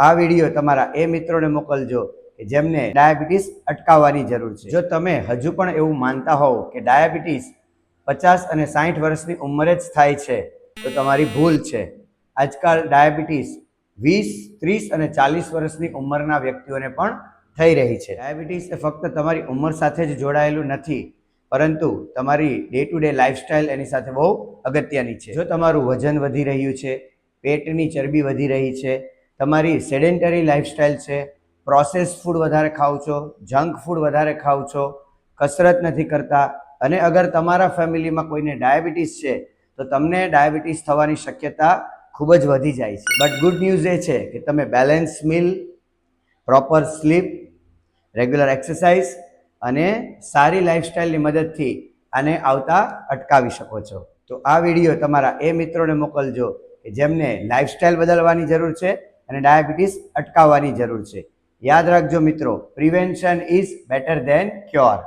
આ વિડીયો તમારા એ મિત્રોને મોકલજો કે જેમને ડાયાબિટીસ અટકાવવાની જરૂર છે. જો તમે હજુ પણ એવું માનતા હોવ કે ડાયાબિટીસ 50 અને 60 વર્ષની ઉંમરે જ થાય છે તો તમારી ભૂલ છે. આજકાલ ડાયાબિટીસ 20, 30 અને 40 વર્ષની ઉંમરના વ્યક્તિઓને પણ થઈ રહી છે. ડાયાબિટીસ એ ફક્ત તમારી ઉંમર સાથે જ જોડાયેલું નથી, પરંતુ તમારી ડે ટુ ડે લાઈફસ્ટાઈલ એની સાથે બહુ અગત્યની છે. જો તમારું વજન વધી રહ્યું છે, પેટની ચરબી વધી રહી છે, તમારી સેડેન્ટરી લાઈફસ્ટાઈલ છે, પ્રોસેસ ફૂડ વધારે ખાવ છો, જંક ફૂડ વધારે ખાવ છો, કસરત નથી કરતા, અને અગર તમારા ફેમિલીમાં કોઈને ડાયાબિટીસ છે તો તમને ડાયાબિટીસ થવાની શક્યતા ખૂબ જ વધી જાય છે. બટ ગુડ ન્યૂઝ એ છે કે તમે balance meal, proper sleep, regular exercise અને સારી લાઈફસ્ટાઈલની મદદથી આને આવતા અટકાવી શકો છો. તો આ વિડીયો તમારા એ મિત્રોને મોકલજો કે જેમને લાઈફસ્ટાઈલ બદલવાની જરૂર છે અને ડાયાબિટીસ અટકાવવાની જરૂર છે. યાદ રાખજો મિત્રો, prevention is better than cure.